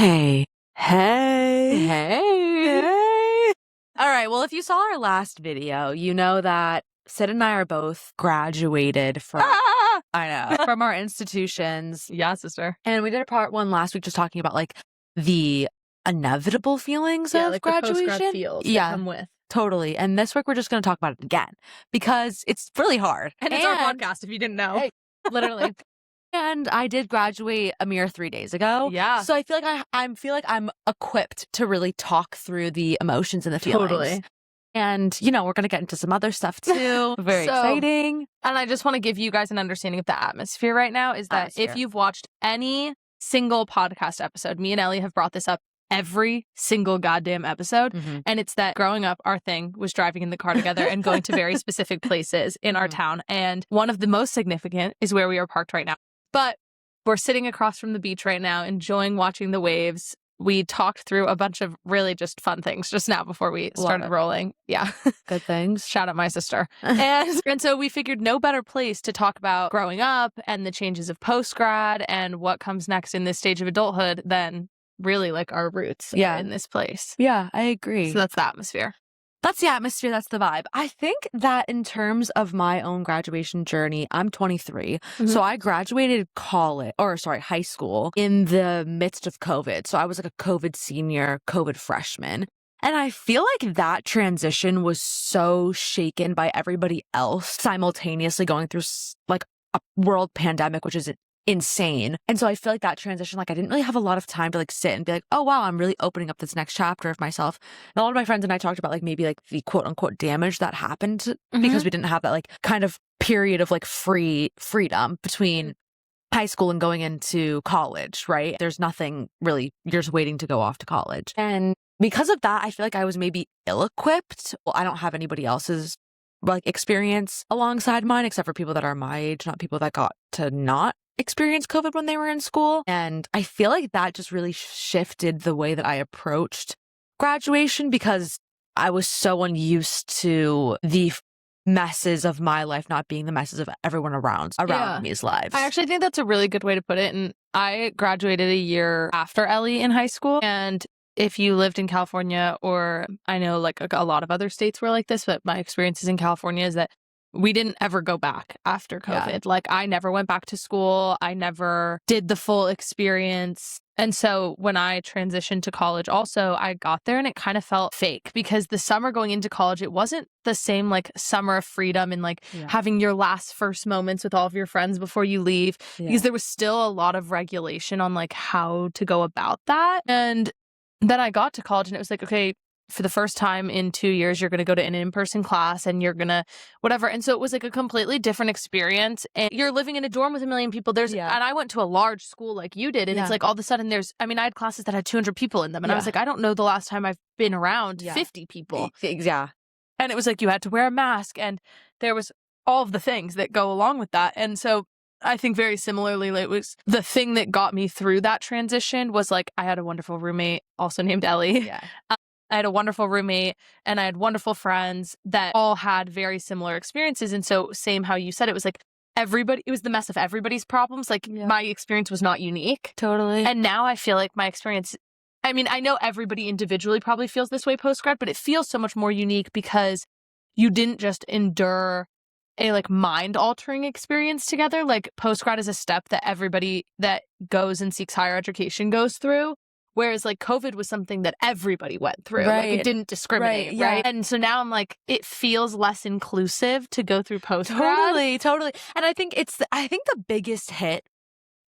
Hey. Hey. Hey. All right. Well, if you saw our last video, you know that Syd and I are both graduated from from our institutions. Yeah, sister. And we did a part one last week just talking about like the inevitable feelings of like graduation. The post-grad feels that come with. Totally. And this week we're just going to talk about it again because it's really hard. And it's our podcast, if you didn't know. Literally. And I did graduate a mere 3 days ago. Yeah. So I feel like I'm equipped to really talk through the emotions and the feelings. Totally. And, you know, we're going to get into some other stuff too. Very exciting. And I just want to give you guys an understanding of the atmosphere right now is that if you've watched any single podcast episode, me and Ellie have brought this up every single goddamn episode. Mm-hmm. And it's that growing up, our thing was driving in the car together and going to very specific places in our town. And one of the most significant is where we are parked right now. But we're sitting across from the beach right now, enjoying watching the waves. We talked through a bunch of really just fun things just now before we started rolling. Yeah. Good things. Shout out my sister. And so we figured no better place to talk about growing up and the changes of post-grad and what comes next in this stage of adulthood than really like our roots in this place. Yeah, I agree. So that's the atmosphere. That's the atmosphere. That's the vibe. I think that in terms of my own graduation journey, I'm 23. Mm-hmm. So I graduated high school in the midst of COVID. So I was like a COVID senior, COVID freshman. And I feel like that transition was so shaken by everybody else simultaneously going through like a world pandemic, which is insane. And so I feel like that transition, like I didn't really have a lot of time to like sit and be like, oh wow, I'm really opening up this next chapter of myself. And a lot of my friends and I talked about like maybe like the quote unquote damage that happened because we didn't have that like kind of period of like freedom between high school and going into college, right? There's nothing really, you're just waiting to go off to college. And because of that, I feel like I was maybe ill-equipped. Well, I don't have anybody else's like experience alongside mine, except for people that are my age, not people that got to not experience COVID when they were in school. And I feel like that just really shifted the way that I approached graduation because I was so unused to the messes of my life not being the messes of everyone around me's lives. I actually think that's a really good way to put it. And I graduated a year after Ellie in high school. And if you lived in California, or I know like a lot of other states were like this, but my experiences in California is that we didn't ever go back after COVID. Yeah. Like I never went back to school. I never did the full experience. And so when I transitioned to college also, I got there and it kind of felt fake because the summer going into college, it wasn't the same like summer of freedom and like having your first moments with all of your friends before you leave because there was still a lot of regulation on like how to go about that. And then I got to college and it was like, okay, for the first time in 2 years, you're going to go to an in-person class and you're going to whatever. And so it was like a completely different experience. And you're living in a dorm with a million people. And I went to a large school like you did. And it's like all of a sudden I had classes that had 200 people in them. And I was like, I don't know the last time I've been around 50 people. Yeah. And it was like you had to wear a mask and there was all of the things that go along with that. And so I think very similarly, it was the thing that got me through that transition was like I had a wonderful roommate also named Ellie. Yeah. I had a wonderful roommate and I had wonderful friends that all had very similar experiences. And so same how you said, it was like it was the mess of everybody's problems. Like my experience was not unique. Totally. And now I feel like my experience, I mean, I know everybody individually probably feels this way post-grad, but it feels so much more unique because you didn't just endure a like mind-altering experience together. Like post-grad is a step that everybody that goes and seeks higher education goes through. Whereas like COVID was something that everybody went through. Right. Like it didn't discriminate, right? And so now I'm like, it feels less inclusive to go through post-grad. Totally. And I think the biggest hit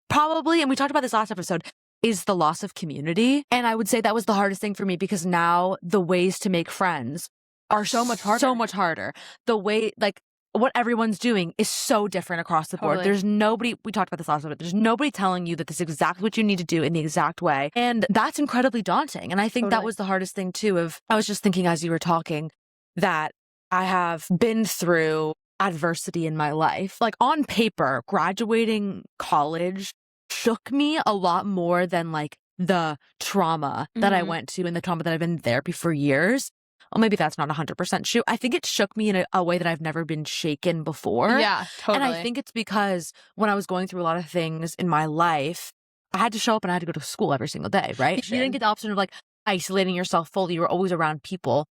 probably, and we talked about this last episode, is the loss of community. And I would say that was the hardest thing for me because now the ways to make friends are so much harder. The way, like, what everyone's doing is so different across the board. There's nobody, we talked about this last episode, there's nobody telling you that this is exactly what you need to do in the exact way. And that's incredibly daunting. And I think that was the hardest thing too I was just thinking as you were talking that I have been through adversity in my life. Like on paper, graduating college shook me a lot more than like the trauma that I went to and the trauma that I've been in therapy for years. Well, maybe that's not 100% true. I think it shook me in a way that I've never been shaken before. Yeah, totally. And I think it's because when I was going through a lot of things in my life, I had to show up and I had to go to school every single day, right? You didn't get the option of like isolating yourself fully. You were always around people.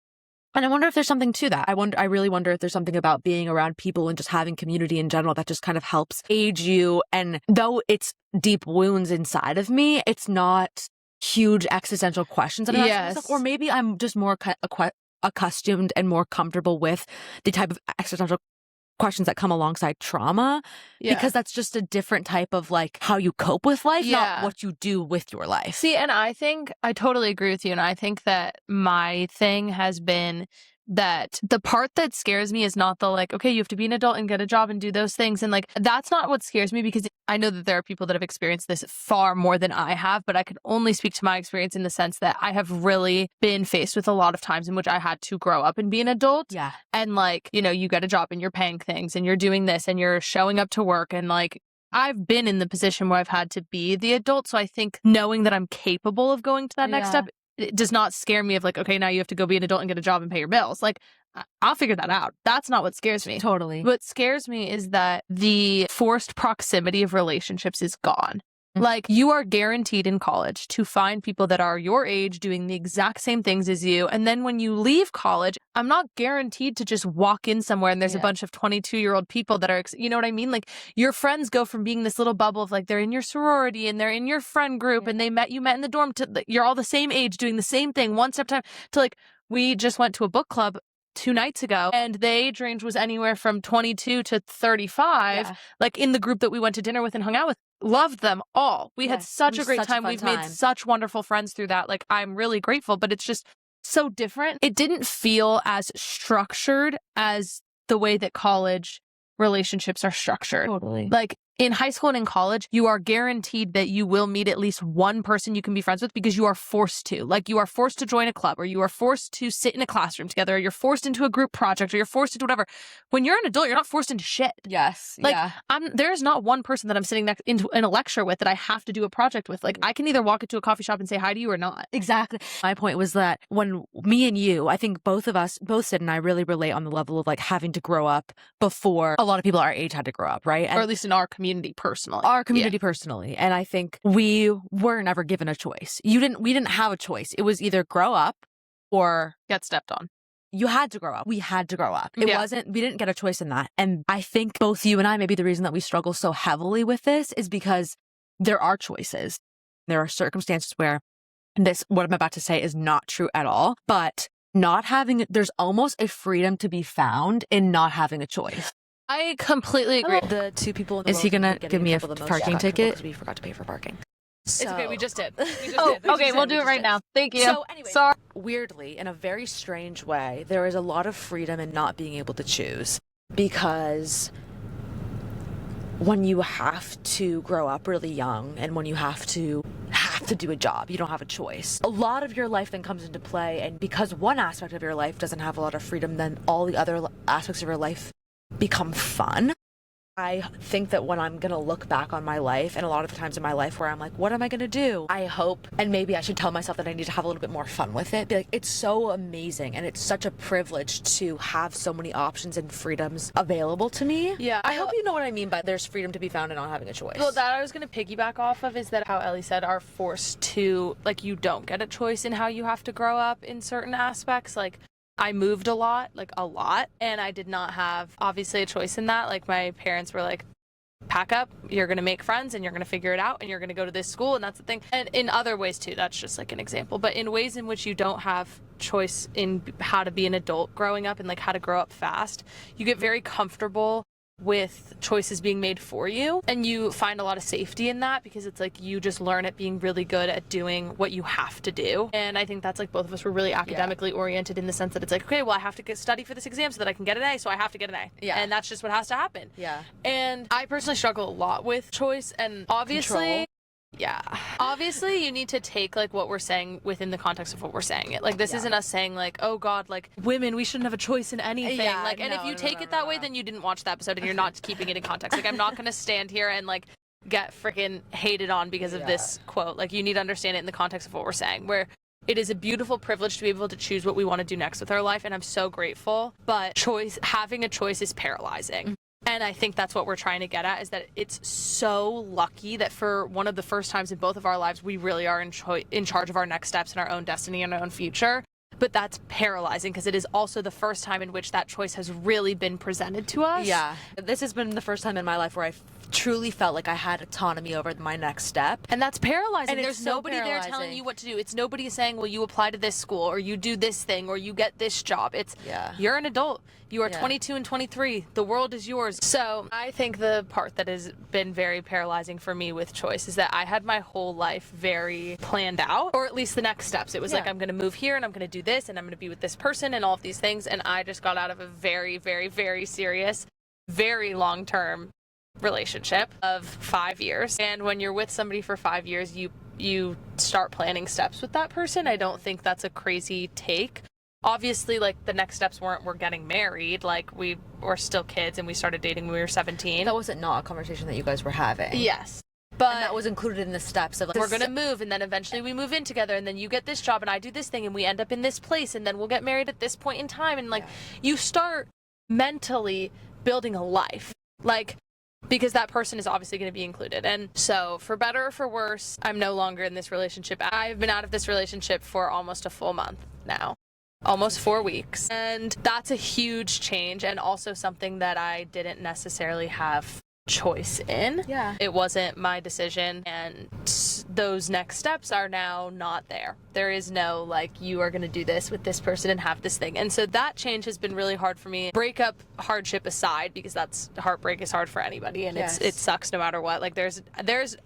And I wonder if there's something to that. I really wonder if there's something about being around people and just having community in general that just kind of helps aid you. And though it's deep wounds inside of me, it's not huge existential questions that I'm asking myself. Or maybe I'm just more accustomed and more comfortable with the type of existential questions that come alongside trauma, because that's just a different type of like how you cope with life, not what you do with your life. See, and I think I totally agree with you. And I think that my thing has been that the part that scares me is not the like, okay, you have to be an adult and get a job and do those things. And like, that's not what scares me, because I know that there are people that have experienced this far more than I have, but I can only speak to my experience in the sense that I have really been faced with a lot of times in which I had to grow up and be an adult. Yeah. And like, you know, you get a job and you're paying things and you're doing this and you're showing up to work, and like, I've been in the position where I've had to be the adult. So I think knowing that I'm capable of going to that next step, it does not scare me of like, okay, now you have to go be an adult and get a job and pay your bills. Like, I'll figure that out. That's not what scares me. Totally. What scares me is that the forced proximity of relationships is gone. Like, you are guaranteed in college to find people that are your age doing the exact same things as you. And then when you leave college, I'm not guaranteed to just walk in somewhere and there's a bunch of 22-year-old people that are, you know what I mean? Like, your friends go from being this little bubble of like, they're in your sorority and they're in your friend group and you met in the dorm, to you're all the same age doing the same thing one step at a time, to like, we just went to a book club 2 nights ago, and the age range was anywhere from 22 to 35, like in the group that we went to dinner with and hung out with. Loved them all. We had such a great time. We've made such wonderful friends through that. Like, I'm really grateful, but it's just so different. It didn't feel as structured as the way that college relationships are structured. Totally. Like, in high school and in college, you are guaranteed that you will meet at least one person you can be friends with, because you are forced to. Like, you are forced to join a club, or you are forced to sit in a classroom together, or you're forced into a group project, or you're forced into whatever. When you're an adult, you're not forced into shit. Yes. Like, there's not one person that I'm sitting next in a lecture with that I have to do a project with. Like, I can either walk into a coffee shop and say hi to you or not. Exactly. My point was that when me and you, I think both Syd and I really relate on the level of like having to grow up before a lot of people our age had to grow up, right? Or at least in our community personally. Our community personally. And I think we were never given a choice. We didn't have a choice. It was either grow up or get stepped on. You had to grow up. We had to grow up. We didn't get a choice in that. And I think both you and I, maybe the reason that we struggle so heavily with this is because there are choices. There are circumstances where what I'm about to say is not true at all, but there's almost a freedom to be found in not having a choice. I completely agree. The two people in the world. Is he going to give me a parking ticket? Because we forgot to pay for parking. So, it's okay, we just did. Okay, we'll do it right now. Thank you. So anyway, weirdly, in a very strange way, there is a lot of freedom in not being able to choose, because when you have to grow up really young and when you have to do a job, you don't have a choice. A lot of your life then comes into play, and because one aspect of your life doesn't have a lot of freedom, then all the other aspects of your life become fun. I think that when I'm going to look back on my life, and a lot of the times in my life where I'm like, what am I going to do? I hope, and maybe I should tell myself that I need to have a little bit more fun with it. Be like, it's so amazing, and it's such a privilege to have so many options and freedoms available to me. Yeah. I hope you know what I mean by there's freedom to be found in not having a choice. Well, that I was going to piggyback off of is that how Ellie said are forced to, like, you don't get a choice in how you have to grow up in certain aspects. Like, I moved a lot, and I did not have, obviously, a choice in that. Like, my parents were like, pack up, you're going to make friends, and you're going to figure it out, and you're going to go to this school, and that's the thing. And in other ways, too, that's just, like, an example. But in ways in which you don't have choice in how to be an adult growing up and, like, how to grow up fast, you get very comfortable with choices being made for you, and you find a lot of safety in that, because it's like you just learn at being really good at doing what you have to do. And I think that's like both of us were really academically oriented in the sense that it's like, okay, well, I have to study for this exam so that I can get an A, so I have to get an A. And that's just what has to happen. And I personally struggle a lot with choice, and obviously obviously you need to take like what we're saying within the context of what we're saying it. Like, this isn't us saying like, oh god, like women, we shouldn't have a choice in anything. And if you take it that way, then you didn't watch the episode and you're not keeping it in context. Like, I'm not gonna stand here and like get freaking hated on because of this quote. Like, you need to understand it in the context of what we're saying, where it is a beautiful privilege to be able to choose what we want to do next with our life, and I'm so grateful. But having a choice is paralyzing. And I think that's what we're trying to get at, is that it's so lucky that for one of the first times in both of our lives, we really are in charge of our next steps and our own destiny and our own future. But that's paralyzing because it is also the first time in which that choice has really been presented to us. Yeah. This has been the first time in my life where I truly felt like I had autonomy over my next step. And that's paralyzing. And there's so nobody there telling paralyzing. you what to do. It's nobody saying, well, you apply to this school or you do this thing or you get this job. It's you're an adult. You are 22 and 23. The world is yours. So I think the part that has been very paralyzing for me with choice is that I had my whole life very planned out, or at least the next steps. It was like, I'm going to move here and I'm going to do this and I'm going to be with this person and all of these things. And I just got out of a very, very, very serious, very long-term relationship of 5 years. And when you're with somebody for 5 years, you start planning steps with that person. I don't think that's a crazy take. Obviously, like, the next steps we're getting married. Like, we were still kids and we started dating when we were 17. That wasn't not a conversation that you guys were having. Yes. But and that was included in the steps of, like, we're going to move, and then eventually we move in together, and then you get this job and I do this thing and we end up in this place, and then we'll get married at this point in time. And like, you start mentally building a life, like, because that person is obviously going to be included. And so for better or for worse, I'm no longer in this relationship. I've been out of this relationship for almost a full month now. Almost 4 weeks. And that's a huge change, and also something that I didn't necessarily have choice in. Yeah. It wasn't my decision, and those next steps are now not there. There is no, like, you are going to do this with this person and have this thing. And so that change has been really hard for me. Breakup hardship aside, because heartbreak is hard for anybody, and it sucks no matter what. Like, there's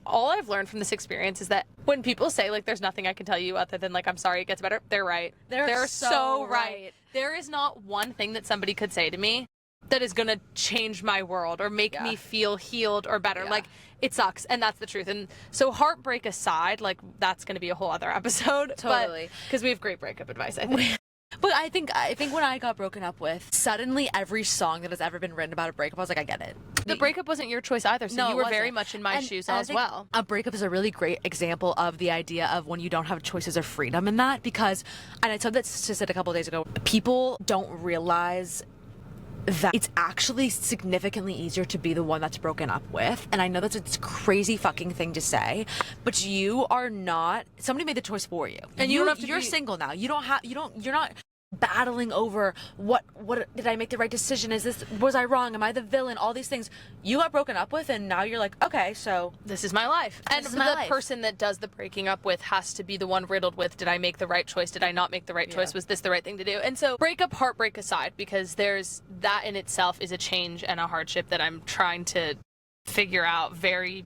all I've learned from this experience is that when people say, like, there's nothing I can tell you other than, like, I'm sorry it gets better, they're right. They're so right. There is not one thing that somebody could say to me that is going to change my world or make me feel healed or better. Like, it sucks, and that's the truth. And so heartbreak aside, like, that's going to be a whole other episode. Totally. Because we have great breakup advice, I think. But I think when I got broken up with, suddenly every song that has ever been written about a breakup, I was like, I get it. The breakup wasn't your choice either, so No, you it were very wasn't. much in my shoes And I as think well. A breakup is a really great example of the idea of when you don't have choices or freedom in that, because, and I said this a couple of days ago, people don't realize that it's actually significantly easier to be the one that's broken up with. And I know that's a crazy fucking thing to say, but you are not, somebody made the choice for you. And you don't have to you're single now. You're not battling over what did I make the right decision? Was I wrong? Am I the villain? All these things. You got broken up with, and now you're like, okay, so this is my life. And the person that does the breaking up with has to be the one riddled with, did I make the right choice? Did I not make the right choice? Was this the right thing to do? And so breakup, heartbreak aside, because there's that in itself is a change and a hardship that I'm trying to figure out very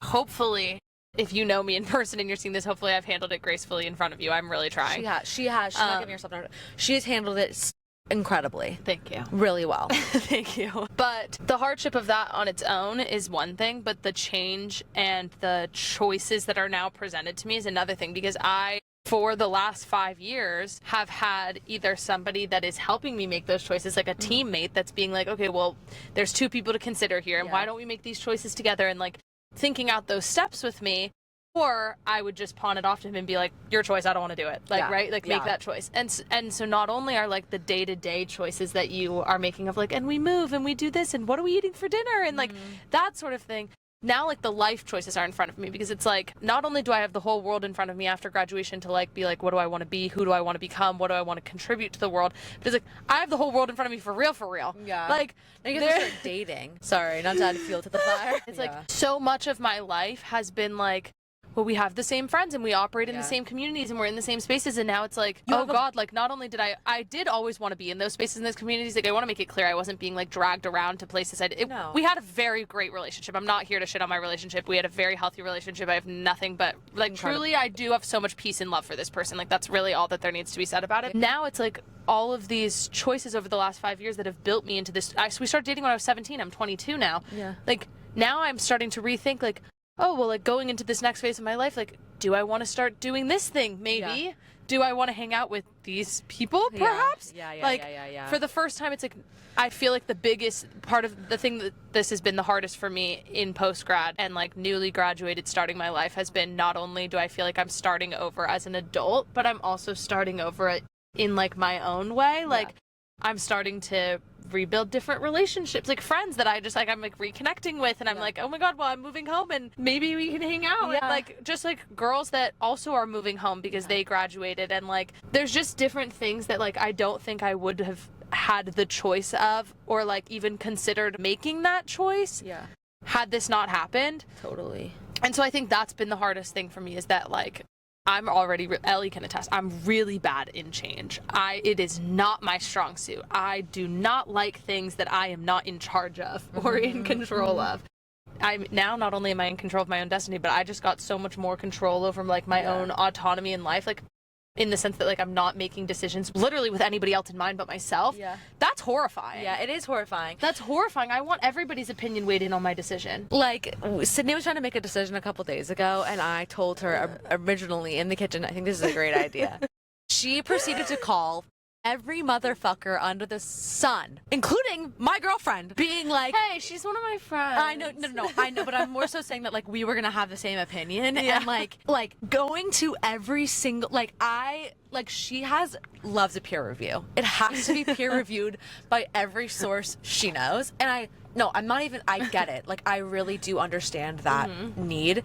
hopefully. If you know me in person and you're seeing this, hopefully I've handled it gracefully in front of you. I'm really trying. She has. She's not giving herself no. She has handled it incredibly. Thank you. Really well. Thank you. But the hardship of that on its own is one thing, but the change and the choices that are now presented to me is another thing, because I, for the last 5 years, have had either somebody that is helping me make those choices, like a teammate that's being like, okay, well, there's two people to consider here, and why don't we make these choices together, and like thinking out those steps with me. Or I would just pawn it off to him and be like, your choice, I don't want to do it. Like, right? Like, make that choice. And so not only are, like, the day-to-day choices that you are making of, like, and we move and we do this and what are we eating for dinner? And, like, that sort of thing. Now, like, the life choices are in front of me, because it's like, not only do I have the whole world in front of me after graduation to, like, be like, what do I want to be? Who do I want to become? What do I want to contribute to the world? But it's like, I have the whole world in front of me for real, for real. Yeah. Like, now you have to start dating. Sorry, not to add fuel to the fire. It's like, so much of my life has been like, well, we have the same friends and we operate in the same communities and we're in the same spaces, and now it's like, oh God, like, not only did I did always want to be in those spaces and those communities. Like, I want to make it clear I wasn't being like dragged around to places. We had a very great relationship. I'm not here to shit on my relationship. We had a very healthy relationship. I have nothing but, like, truly, I do have so much peace and love for this person. Like, that's really all that there needs to be said about it. Now it's like all of these choices over the last 5 years that have built me into this. We started dating when I was 17. I'm 22 now. Yeah. Like, now I'm starting to rethink, like, oh, well, like, going into this next phase of my life, like, do I want to start doing this thing? Maybe. Yeah. Do I want to hang out with these people, perhaps? Yeah. For the first time, it's like, I feel like the biggest part of the thing that this has been the hardest for me in post-grad and, like, newly graduated starting my life has been, not only do I feel like I'm starting over as an adult, but I'm also starting over in, like, my own way. Like, I'm starting to rebuild different relationships, like friends that I just like, I'm like reconnecting with, and I'm like, oh my God, well, I'm moving home and maybe we can hang out. And like, just like girls that also are moving home because they graduated, and like, there's just different things that like, I don't think I would have had the choice of, or like even considered making that choice had this not happened. Totally. And so I think that's been the hardest thing for me, is that like, I'm already, Ellie can attest, I'm really bad in change. It is not my strong suit. I do not like things that I am not in charge of or in control of. I'm now, not only am I in control of my own destiny, but I just got so much more control over like my own autonomy in life. Like, in the sense that like I'm not making decisions literally with anybody else in mind but myself. That's horrifying. It is horrifying. That's horrifying. I want everybody's opinion weighed in on my decision. Like, Sydney was trying to make a decision a couple days ago, and I told her originally in the kitchen, I think this is a great idea. She proceeded to call every motherfucker under the sun, including my girlfriend, being like, hey, she's one of my friends. I know, no, I know, but I'm more so saying that like we were gonna have the same opinion, and like going to every single, she loves a peer review. It has to be peer reviewed by every source she knows, and I get it. Like, I really do understand that need.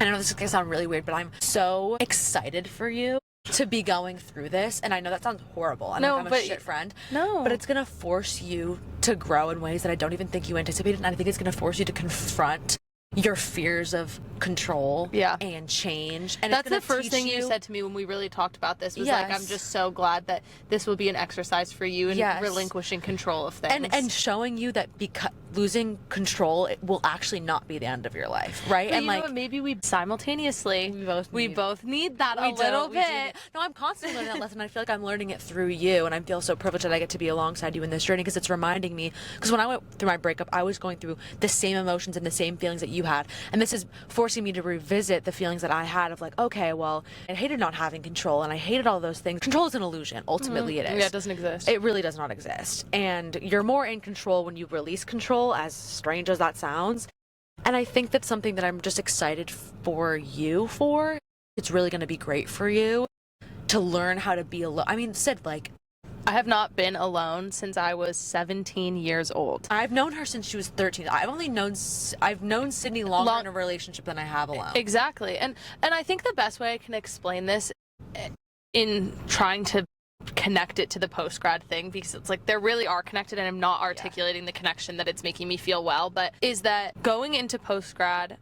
And I know this is gonna sound really weird, but I'm so excited for you to be going through this, and I know that sounds horrible. I'm a shit friend. No. But it's gonna force you to grow in ways that I don't even think you anticipated, and I think it's gonna force you to confront your fears of control and change. And that's the first thing you said to me when we really talked about this, was like, I'm just so glad that this will be an exercise for you in relinquishing control of things. And showing you that because losing control, it will actually not be the end of your life, right? But and like, maybe we simultaneously we both need that a little bit. No, I'm constantly learning that lesson. I feel like I'm learning it through you, and I feel so privileged that I get to be alongside you in this journey, because it's reminding me, because when I went through my breakup, I was going through the same emotions and the same feelings that you had, and this is forcing me to revisit the feelings that I had of like, okay, well, I hated not having control, and I hated all those things. Control is an illusion. Ultimately, it is. Yeah, it doesn't exist. It really does not exist, and you're more in control when you release control, as strange as that sounds. And I think that's something that I'm just excited for you for. It's really going to be great for you to learn how to be alone. I mean, Syd, like, I have not been alone since I was 17 years old. I've known her since she was 13. I've known Sydney longer in a relationship than I have alone. Exactly. And I think the best way I can explain this, in trying to connect it to the post-grad thing, because it's like they really are connected, and I'm not articulating the connection that it's making me feel well, but is that going into post-grad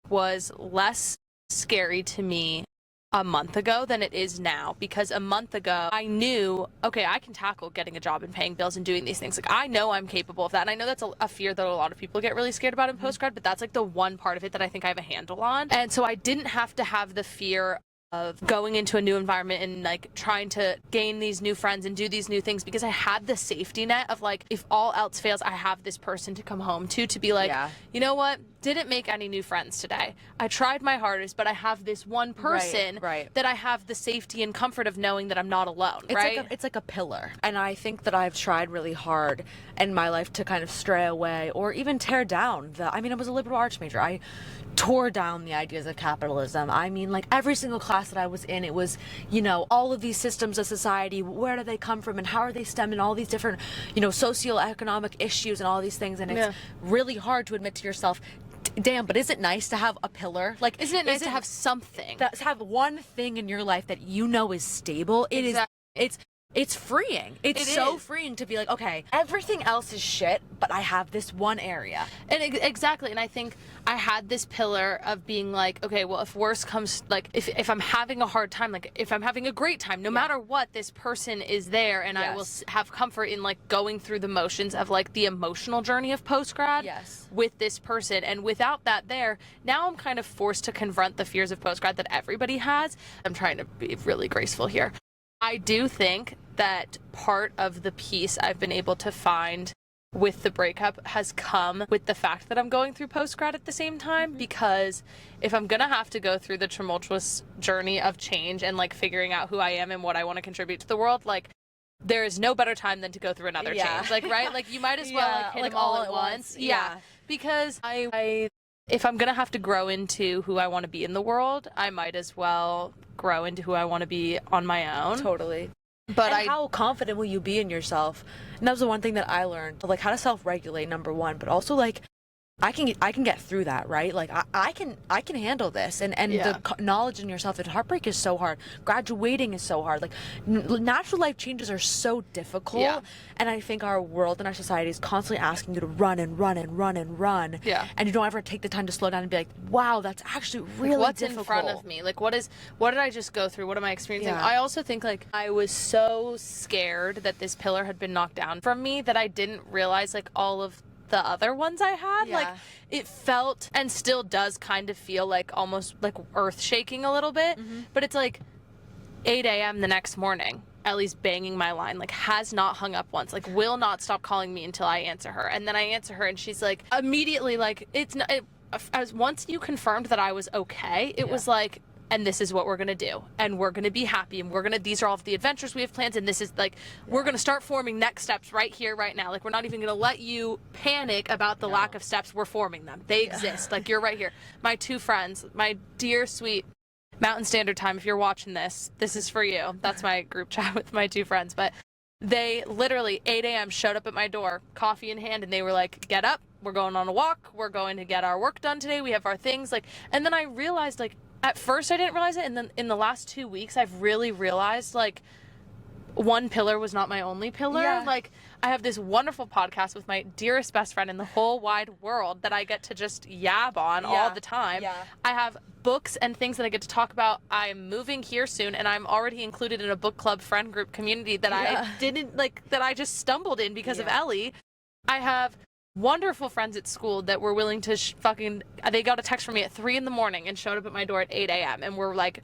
was less scary to me a month ago than it is now, because a month ago I knew, okay, I can tackle getting a job and paying bills and doing these things. Like, I know I'm capable of that, and I know that's a fear that a lot of people get really scared about in post-grad, but that's like the one part of it that I think I have a handle on. And so I didn't have to have the fear of going into a new environment and like trying to gain these new friends and do these new things, because I had the safety net of like, if all else fails, I have this person to come home to be like, you know what, didn't make any new friends today. I tried my hardest, but I have this one person that I have the safety and comfort of knowing that I'm not alone, it's like a pillar. And I think that I've tried really hard in my life to kind of stray away or even tear down I was a liberal arts major. I tore down the ideas of capitalism. I mean, like, every single class that I was in, it was, all of these systems of society, where do they come from and how are they stemming all these different, socioeconomic issues and all these things. And it's really hard to admit to yourself, damn, but is it nice to have a pillar? Like, isn't it nice to have something? To have one thing in your life that is stable. It's freeing. It's so freeing to be like, okay, everything else is shit, but I have this one area. And exactly. And I think I had this pillar of being like, okay, well, if worse comes, like, if I'm having a hard time, like, if I'm having a great time, no matter what, this person is there, and I will have comfort in like going through the motions of like the emotional journey of post-grad with this person. And without that there, now I'm kind of forced to confront the fears of post-grad that everybody has. I'm trying to be really graceful here. I do think that part of the peace I've been able to find with the breakup has come with the fact that I'm going through post-grad at the same time, because if I'm gonna have to go through the tumultuous journey of change and like figuring out who I am and what I want to contribute to the world, like, there is no better time than to go through another change. Like, right? Like, you might as well like hit them all at once. Because if I'm gonna have to grow into who I want to be in the world, I might as well grow into who I want to be on my own. Totally. But and how confident will you be in yourself? And that was the one thing that I learned, like how to self-regulate, number one, but also like I can get through that, right? Like I can handle this, and the knowledge in yourself that heartbreak is so hard, graduating is so hard, like natural life changes are so difficult, and I think our world and our society is constantly asking you to run and run and run and run, and you don't ever take the time to slow down and be like, wow, that's actually really what's difficult. in front of me, like what did I just go through, what am I experiencing? I also think like I was so scared that this pillar had been knocked down from me that I didn't realize like all of the other ones I had. Like it felt and still does kind of feel like almost like earth shaking a little bit, but it's like 8 a.m. the next morning, Ellie's banging my line, like has not hung up once, like will not stop calling me until I answer her, and then I answer her and she's like immediately like it's not as once you confirmed that I was okay, it was like, and this is what we're gonna do, and we're gonna be happy, and these are all of the adventures we have planned, and this is like we're gonna start forming next steps right here, right now. Like we're not even gonna let you panic about the lack of steps. We're forming them. They exist. Like you're right here. My two friends, my dear sweet Mountain Standard Time, if you're watching this is for you. That's my group chat with my two friends. But they literally 8 a.m. showed up at my door, coffee in hand, and they were like, get up, we're going on a walk, we're going to get our work done today, we have our things, like, and then I realized, like, at first I didn't realize it, and then in the last 2 weeks I've really realized like one pillar was not my only pillar. Like I have this wonderful podcast with my dearest best friend in the whole wide world that I get to just yab on all the time. I have books and things that I get to talk about. I'm moving here soon, and I'm already included in a book club friend group community that I didn't like, that I just stumbled in because of Ellie. I have wonderful friends at school that were willing to they got a text from me at 3 a.m. and showed up at my door at 8 a.m. and were like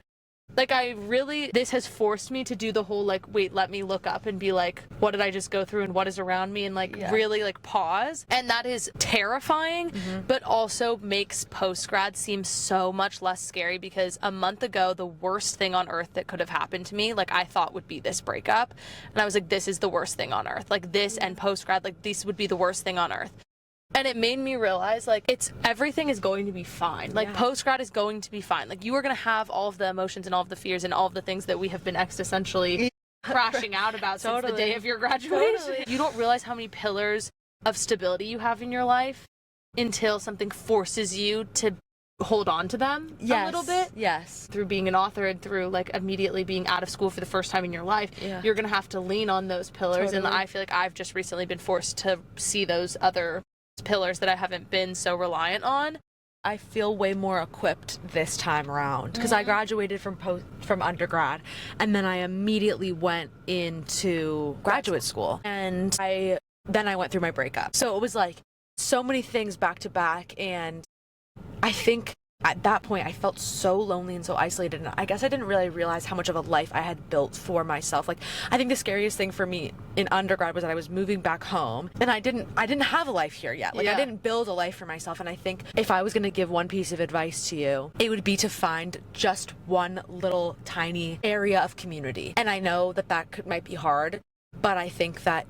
this has forced me to do the whole like, wait, let me look up and be like, what did I just go through and what is around me, and like really like pause. And that is terrifying, but also makes post-grad seem so much less scary, because a month ago the worst thing on earth that could have happened to me, like I thought would be this breakup, and I was like, this is the worst thing on earth, like this and post-grad, like this would be the worst thing on earth. And it made me realize, like, everything is going to be fine. Like, post-grad is going to be fine. Like, you are going to have all of the emotions and all of the fears and all of the things that we have been existentially crashing out about since the day of your graduation. You don't realize how many pillars of stability you have in your life until something forces you to hold on to them a little bit. Through being an author and through, like, immediately being out of school for the first time in your life, you're going to have to lean on those pillars. And I feel like I've just recently been forced to see those other pillars that I haven't been so reliant on. I feel way more equipped this time around because I graduated from undergrad, and then I immediately went into graduate school, and I went through my breakup. So it was like so many things back to back, and I think at that point I felt so lonely and so isolated, and I guess I didn't really realize how much of a life I had built for myself. Like, I think the scariest thing for me in undergrad was that I was moving back home, and I didn't have a life here yet. Like, I didn't build a life for myself, and I think if I was going to give one piece of advice to you, it would be to find just one little tiny area of community. And I know that might be hard, but I think that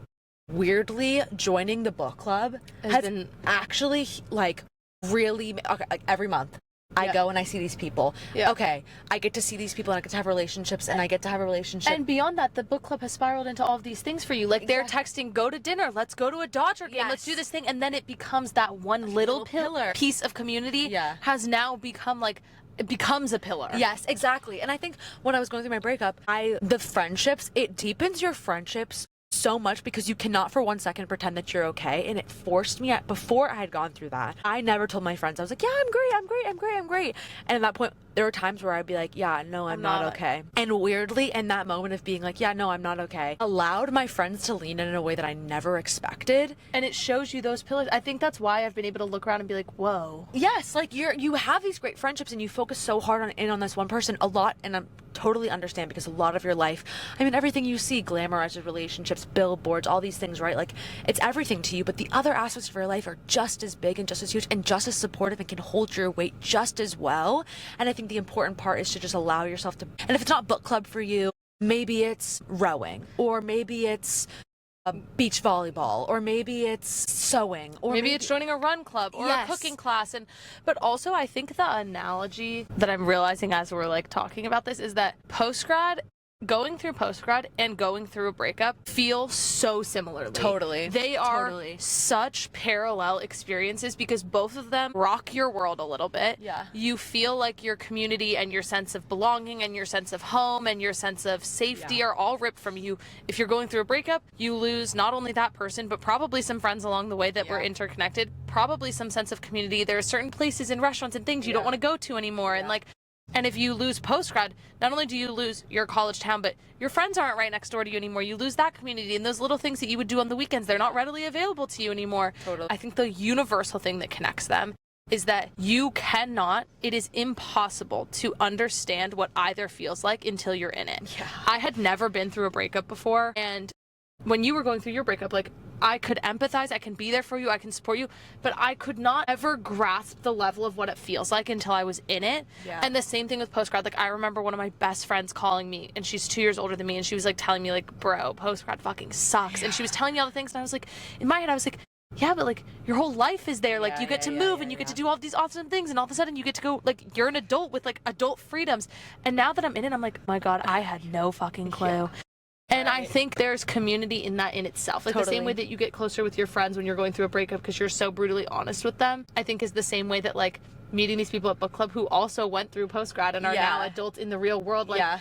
weirdly joining the book club has been actually like really, like every month I go and I see these people. Okay, I get to see these people, and I get to have relationships, and I get to have a relationship. And beyond that, the book club has spiraled into all of these things for you. Like, they're texting, go to dinner, let's go to a Dodger game, let's do this thing. And then it becomes that one little piece of community has now become like, it becomes a pillar. Yes, exactly. And I think when I was going through my breakup, the friendships, it deepens your friendships so much because you cannot for 1 second pretend that you're okay. And it forced me before I had gone through that, I never told my friends. I was like, yeah, I'm great. And at that point, there were times where I'd be like, yeah, no, I'm not okay. And weirdly, in that moment of being like, yeah, no, I'm not okay, allowed my friends to lean in a way that I never expected. And it shows you those pillars. I think that's why I've been able to look around and be like, whoa. Yes, like you have these great friendships, and you focus so hard on this one person a lot. And I'm totally understand, because a lot of your life, I mean, everything you see glamorizes relationships, billboards, all these things, right? Like, it's everything to you, but the other aspects of your life are just as big and just as huge and just as supportive and can hold your weight just as well. And I think the important part is to just allow yourself to, and if it's not book club for you, maybe it's rowing, or maybe it's beach volleyball, or maybe it's sewing, or maybe it's joining a run club or a cooking class. But also, I think the analogy that I'm realizing as we're like talking about this is that post-grad going through postgrad and going through a breakup feel so similarly. Totally. They are such parallel experiences because both of them rock your world a little bit. Yeah. You feel like your community and your sense of belonging and your sense of home and your sense of safety are all ripped from you. If you're going through a breakup, you lose not only that person, but probably some friends along the way that were interconnected, probably some sense of community. There are certain places and restaurants and things you don't want to go to anymore. And if you lose postgrad, not only do you lose your college town, but your friends aren't right next door to you anymore. You lose that community and those little things that you would do on the weekends. They're not readily available to you anymore. Totally. I think the universal thing that connects them is that it is impossible to understand what either feels like until you're in it. Yeah. I had never been through a breakup before, and when you were going through your breakup, like, I could empathize, I can be there for you, I can support you, but I could not ever grasp the level of what it feels like until I was in it. Yeah. And the same thing with postgrad. Like, I remember one of my best friends calling me, and she's 2 years older than me, and she was like telling me, like, bro, postgrad fucking sucks. And she was telling me all the things, and I was like, in my head, I was like, yeah, but like, your whole life is there. Like, you get to move and you get to do all these awesome things, and all of a sudden you get to go, like, you're an adult with like adult freedoms. And now that I'm in it, I'm like, my God, I had no fucking clue. Yeah. And I think there's community in that in itself. Like, the same way that you get closer with your friends when you're going through a breakup because you're so brutally honest with them, I think is the same way that, like, meeting these people at book club who also went through postgrad and are now adults in the real world. Like,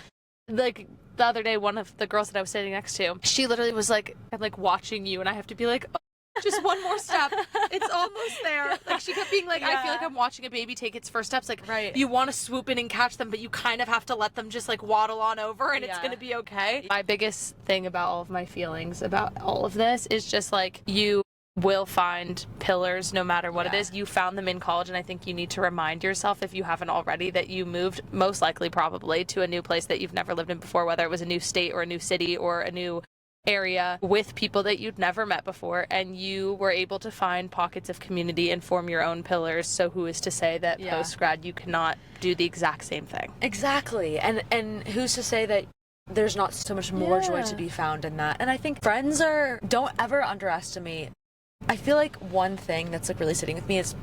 like the other day, one of the girls that I was sitting next to, she literally was like, I'm like watching you, and I have to be like, oh, just one more step. It's almost there. Like, she kept being like, I feel like I'm watching a baby take its first steps. Like, you want to swoop in and catch them, but you kind of have to let them just like waddle on over, and it's going to be okay. My biggest thing about all of my feelings about all of this is just like, you will find pillars no matter what it is. You found them in college, and I think you need to remind yourself, if you haven't already, that you moved most likely probably to a new place that you've never lived in before, whether it was a new state or a new city or a new area with people that you'd never met before, and you were able to find pockets of community and form your own pillars. So who is to say that post-grad you cannot do the exact same thing? Exactly. And who's to say that there's not so much more joy to be found in that? And I think friends don't ever underestimate. I feel like one thing that's like really sitting with me is,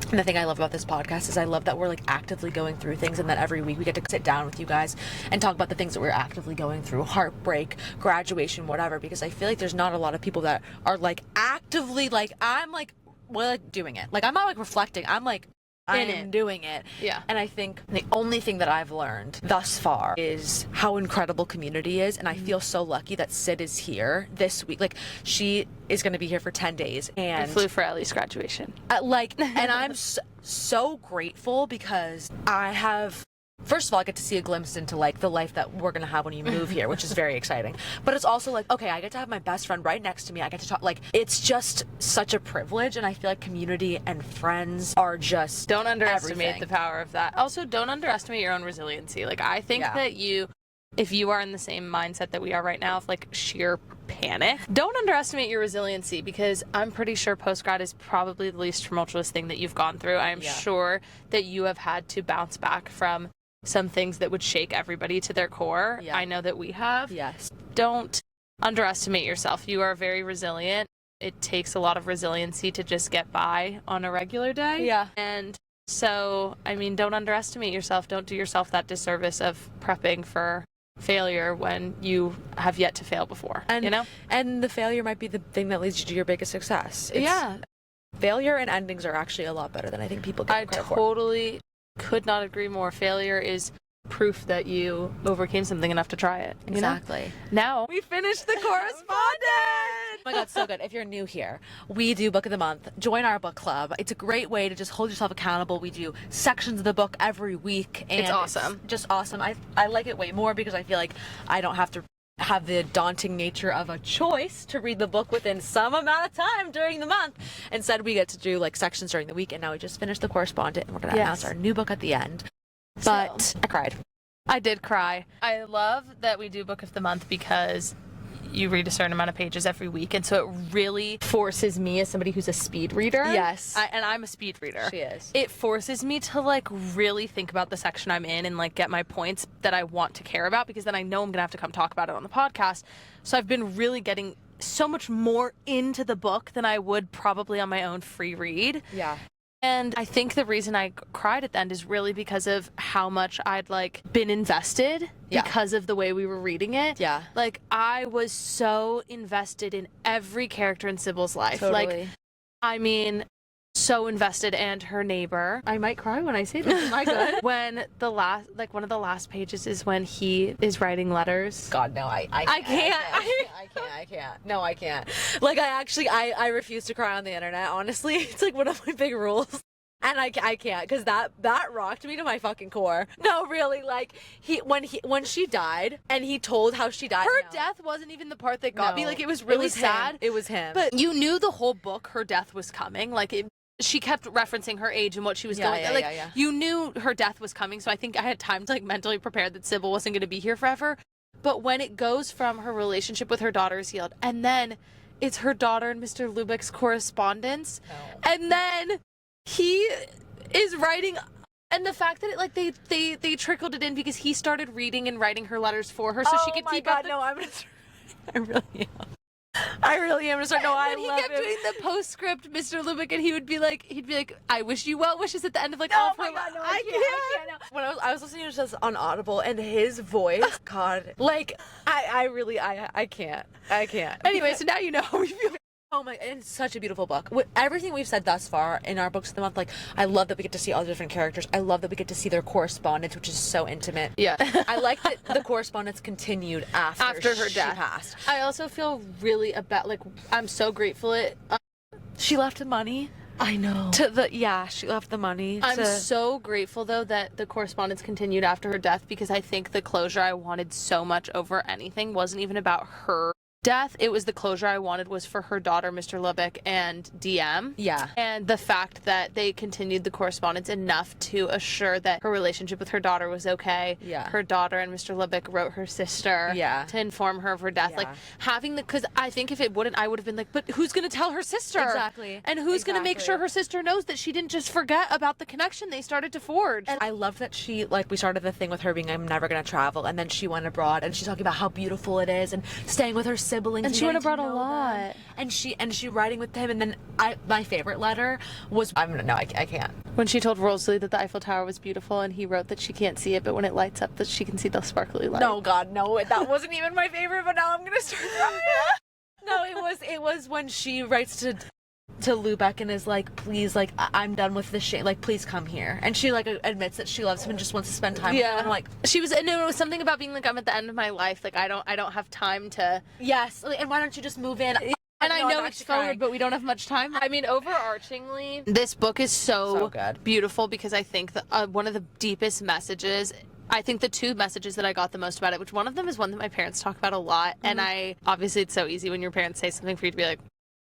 and the thing I love about this podcast is I love that we're like actively going through things, and that every week we get to sit down with you guys and talk about the things that we're actively going through, heartbreak, graduation, whatever, because I feel like there's not a lot of people that are like actively like, I'm like, well, like doing it. Like, I'm not like reflecting. I'm like, I'm doing it. Yeah. And I think the only thing that I've learned thus far is how incredible community is. And I feel so lucky that Syd is here this week. Like, she is going to be here for 10 days. And I flew for Ellie's graduation. And I'm so grateful because I have, first of all, I get to see a glimpse into like the life that we're gonna have when you move here, which is very exciting. But it's also like, okay, I get to have my best friend right next to me. I get to talk, like, it's just such a privilege, and I feel like community and friends are just don't underestimate everything. The power of that. Also, don't underestimate your own resiliency. Like, I think that if you are in the same mindset that we are right now, of like sheer panic, don't underestimate your resiliency, because I'm pretty sure postgrad is probably the least tumultuous thing that you've gone through. I am sure that you have had to bounce back from some things that would shake everybody to their core. I know that we have. Yes. Don't underestimate yourself. You are very resilient. It takes a lot of resiliency to just get by on a regular day. Yeah. And so, I mean, don't underestimate yourself. Don't do yourself that disservice of prepping for failure when you have yet to fail before, and, you know? And the failure might be the thing that leads you to your biggest success. Failure and endings are actually a lot better than I think people get credit for. I totally could not agree more. Failure is proof that you overcame something enough to try it. Exactly. Now we finished the correspondence. Oh my God, so good. If you're new here, we do Book of the Month. Join our book club. It's a great way to just hold yourself accountable. We do sections of the book every week, and it's awesome. It's just awesome. I like it way more because I feel like I don't have to have the daunting nature of a choice to read the book within some amount of time during the month. Instead, we get to do like sections during the week, and now we just finished the correspondent, and we're going to announce our new book at the end. But I cried. I did cry. I love that we do Book of the Month because you read a certain amount of pages every week, and so it really forces me, as somebody who's a speed reader. Yes. And I'm a speed reader. She is. It forces me to like really think about the section I'm in and like get my points that I want to care about, because then I know I'm gonna have to come talk about it on the podcast. So I've been really getting so much more into the book than I would probably on my own free read. Yeah. And I think the reason I cried at the end is really because of how much I'd like been invested because of the way we were reading it. Yeah. Like I was so invested in every character in Sybil's life. Totally. Like, I mean, so invested, and her neighbor. I might cry when I say this. Am I good? When the last, like one of the last pages is when he is writing letters. God, no, I can't. No, I can't. Like, I refuse to cry on the internet, honestly. It's like one of my big rules. And I can't, because that rocked me to my fucking core. No, really, like, when she died, and he told how she died. Her death wasn't even the part that got me. Like, it was really sad. It was him. But you knew the whole book her death was coming. Like, she kept referencing her age and what she was going through. Like, you knew her death was coming, so I think I had time to, like, mentally prepare that Sybil wasn't going to be here forever. But when it goes from her relationship with her daughter is healed, and then it's her daughter and Mr. Lubeck's correspondence, and then he is writing, and the fact that it, like, they trickled it in because he started reading and writing her letters for her so she could keep up. No, I really am gonna start. No, I love it. When he kept doing the postscript, Mr. Lubeck, and he'd be like, I wish you well wishes at the end of, like, all of her life. I can't. No. When I was listening to this on Audible, and his voice, God, like, I can't. Anyway, so now you know how we feel. Oh my, it's such a beautiful book. With everything we've said thus far in our books of the month, like, I love that we get to see all the different characters. I love that we get to see their correspondence, which is so intimate. Yeah. I like that the correspondence continued after her death. Passed. I also feel really like, I'm so grateful she left the money. I know. She left the money. I'm so grateful, though, that the correspondence continued after her death, because I think the closure I wanted so much over anything wasn't even about her death. It was the closure I wanted was for her daughter, Mr. Lubeck, and DM. Yeah. And the fact that they continued the correspondence enough to assure that her relationship with her daughter was okay. Yeah. Her daughter and Mr. Lubeck wrote her sister to inform her of her death. Yeah. Like, having because I think if it wouldn't, I would have been like, but who's going to tell her sister? Exactly. And who's going to make sure her sister knows that she didn't just forget about the connection they started to forge? And I love that she, like, we started the thing with her being, I'm never going to travel, and then she went abroad, and she's talking about how beautiful it is, and staying with her siblings, and she went abroad a lot, them. and she writing with him. And then my favorite letter was I can't, when she told Rosalie that the Eiffel Tower was beautiful, and he wrote that she can't see it, but when it lights up that she can see the sparkly light. No, God, no, that wasn't even my favorite, but now I'm gonna start crying. No, it was when she writes to Lubeck and is like, please, like, I'm done with this shit, like, please come here. And she, like, admits that she loves him and just wants to spend time with him. And, like, she was, and it was something about being like, I'm at the end of my life, like, I don't have time to. Yes, and why don't you just move in? And I know it's forward, but we don't have much time. I mean, overarchingly, this book is so good. Beautiful, because I think that one of the deepest messages, I think the two messages that I got the most about it, which one of them is one that my parents talk about a lot, and obviously it's so easy when your parents say something for you to be like,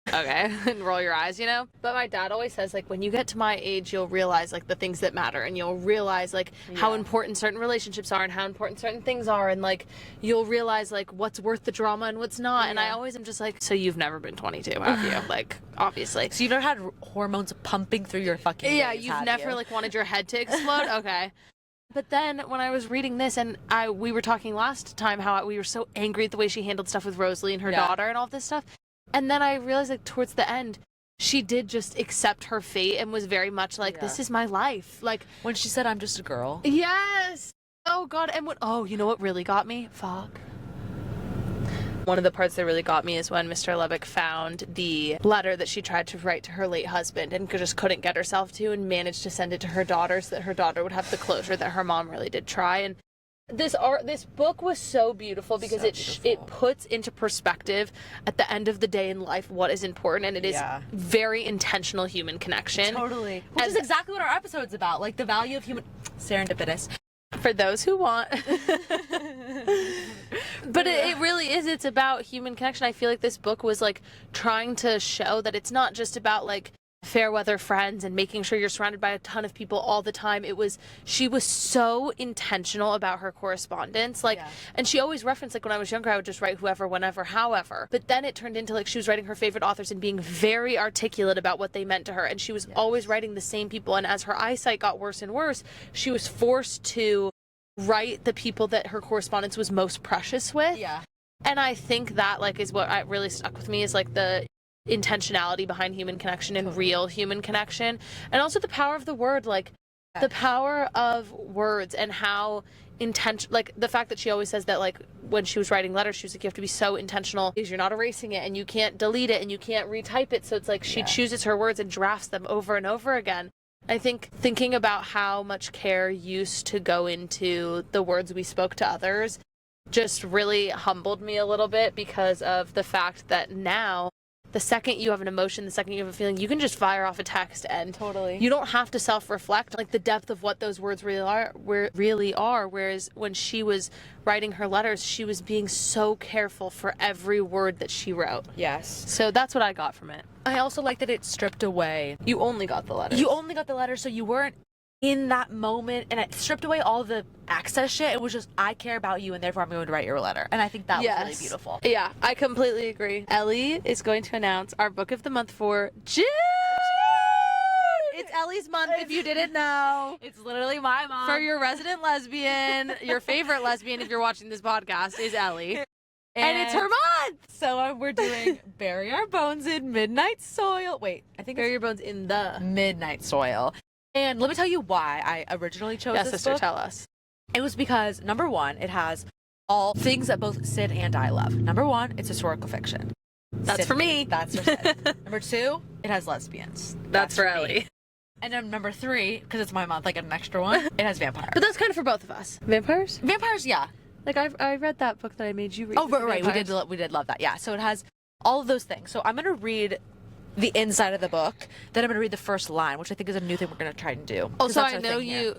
okay, and roll your eyes, you know? But my dad always says, like, when you get to my age, you'll realize, like, the things that matter, and you'll realize, like, how important certain relationships are and how important certain things are, and, like, you'll realize, like, what's worth the drama and what's not. And I always am just like, so you've never been 22, have you? Like, obviously. So you've never had hormones pumping through your fucking veins, you've never, like, wanted your head to explode? Okay. But then when I was reading this, and we were talking last time how we were so angry at the way she handled stuff with Rosalie and her daughter and all this stuff. And then I realized, like, towards the end, she did just accept her fate and was very much like, this is my life. Like, when she said, I'm just a girl. Yes. Oh, God. And you know what really got me? Fuck. One of the parts that really got me is when Mr. Lubeck found the letter that she tried to write to her late husband and just couldn't get herself to, and managed to send it to her daughter so that her daughter would have the closure that her mom really did try. And this book was so beautiful because it puts into perspective at the end of the day in life what is important, and it is very intentional human connection. Totally. Which is exactly what our episode's about, like the value of human serendipitous. For those who want. But it really is. It's about human connection. I feel like this book was, like, trying to show that it's not just about, like, fair weather friends and making sure you're surrounded by a ton of people all the time. She was so intentional about her correspondence. Like, and she always referenced, like, when I was younger, I would just write whoever, whenever, however. But then it turned into, like, she was writing her favorite authors and being very articulate about what they meant to her. And she was always writing the same people. And as her eyesight got worse and worse, she was forced to write the people that her correspondence was most precious with. Yeah. And I think that, like, is what really stuck with me, is, like, the intentionality behind human connection and real human connection, and also the power of the word, like the power of words and how like the fact that she always says that, like, when she was writing letters, she was like, you have to be so intentional because you're not erasing it and you can't delete it and you can't retype it. So it's like she chooses her words and drafts them over and over again. I think thinking about how much care used to go into the words we spoke to others just really humbled me a little bit, because of the fact that now, the second you have an emotion, the second you have a feeling, you can just fire off a text and you don't have to self-reflect like the depth of what those words really are. Whereas when she was writing her letters, she was being so careful for every word that she wrote. Yes. So that's what I got from it. I also like that it stripped away. You only got the letters. You only got the letters, so you weren't in that moment, and it stripped away all the access shit. It was just, I care about you, and therefore I'm going to write your letter. And I think that was really beautiful. Yeah, I completely agree. Ellie is going to announce our book of the month for June. It's Ellie's month, if you didn't know. It's literally my mom. For your resident lesbian, your favorite lesbian, if you're watching this podcast, is Ellie. And it's her month! So we're doing Bury Our Bones in Midnight Soil. Wait, I think Bury Your Bones in the Midnight Soil. And let me tell you why I originally chose this sister, book. tell us. It was because, number one, it has all things that both Syd and I love. Number one, it's historical fiction. That's Syd for me. That's for Syd. Number two, it has lesbians. That's for me. Ellie. And then number three, because it's my month, I get an extra one, it has vampires. But that's kind of for both of us. Vampires? Vampires, yeah. Like, I read that book that I made you read. Oh, right. We did love that. Yeah. So it has all of those things. So I'm going to read the inside of the book, then I'm going to read the first line, which I think is a new thing we're going to try and do. Also, I know you,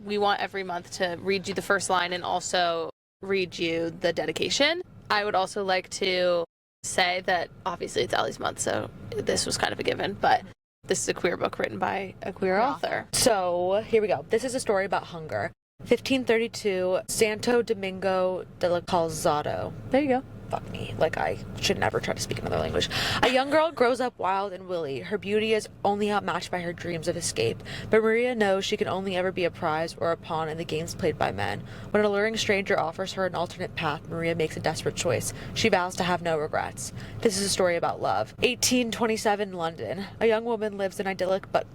we want every month to read you the first line and also read you the dedication. I would also like to say that obviously it's Ellie's month, so this was kind of a given, but this is a queer book written by a queer author. So here we go. This is a story about hunger. 1532, Santo Domingo de la Calzado. There you go. Fuck me. Like, I should never try to speak another language. A young girl grows up wild and willy. Her beauty is only outmatched by her dreams of escape. But Maria knows she can only ever be a prize or a pawn in the games played by men. When an alluring stranger offers her an alternate path, Maria makes a desperate choice. She vows to have no regrets. This is a story about love. 1827, London. A young woman lives an idyllic but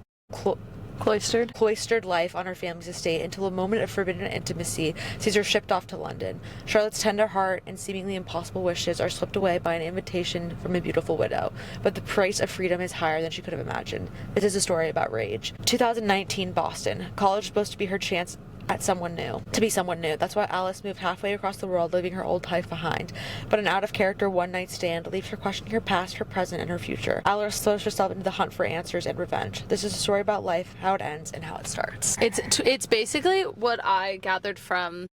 cloistered life on her family's estate until a moment of forbidden intimacy sees her shipped off to London. Charlotte's tender heart and seemingly impossible wishes are swept away by an invitation from a beautiful widow, but the price of freedom is higher than she could have imagined. This is a story about rage. 2019, Boston. College is supposed to be her chance to be someone new. That's why Alice moved halfway across the world, leaving her old life behind. But an out-of-character one-night stand leaves her questioning her past, her present, and her future. Alice throws herself into the hunt for answers and revenge. This is a story about life, how it ends, and how it starts. It's basically what I gathered from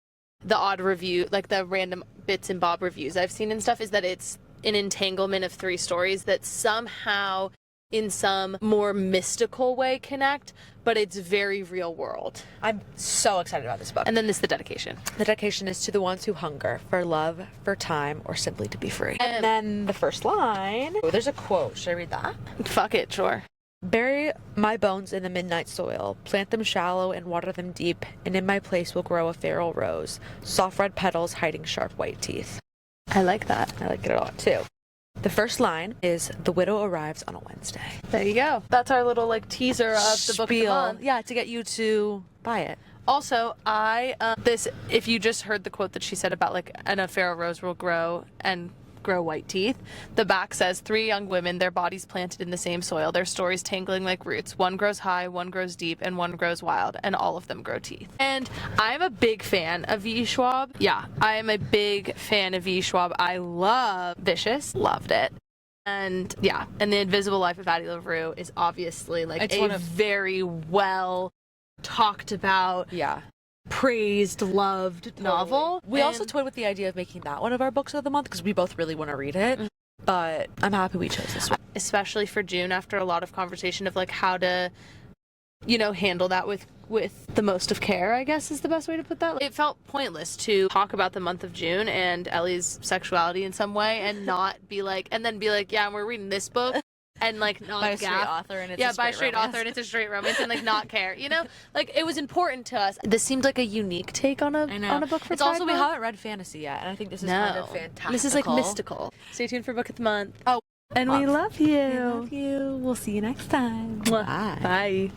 the odd review, like the random bits and bob reviews I've seen and stuff, is that it's an entanglement of three stories that somehow, in some more mystical way, connect, but it's very real world. I'm so excited about this book. And then the dedication. The dedication is to the ones who hunger for love, for time, or simply to be free. And then the first line, there's a quote. Should I read that? Fuck it, sure. Bury my bones in the midnight soil, plant them shallow and water them deep, and in my place will grow a feral rose, soft red petals hiding sharp white teeth. I like that. I like it a lot too. The first line is, the widow arrives on a Wednesday. There you go. That's our little teaser of the book of the month. Yeah, to get you to buy it. Also, if you just heard the quote that she said about a feral rose will grow white teeth, the back says, 3 young women, their bodies planted in the same soil, their stories tangling like roots. One grows high, one grows deep, and one grows wild, and all of them grow teeth. And I'm a big fan of V. Schwab. Yeah, I am a big fan of V. Schwab. I love Vicious. Loved it. And yeah, and The Invisible Life of Addie LaRue is obviously very well talked about. Yeah. Praised, loved novel. We also toyed with the idea of making that one of our books of the month because we both really want to read it. But I'm happy we chose this one. Especially for June, after a lot of conversation of how to, handle that with the most of care, I guess is the best way to put that. It felt pointless to talk about the month of June and Ellie's sexuality in some way and not be yeah, and we're reading this book. And not by a straight author, and it's by a straight author, and it's a straight romance, and not care, it was important to us. This seemed like a unique take on a book for. It's also we haven't read fantasy yet, and I think this is kind of fantastic. This is mystical. Stay tuned for book of the month. Oh, And we love you. We love you. We'll see you next time. Bye. Bye.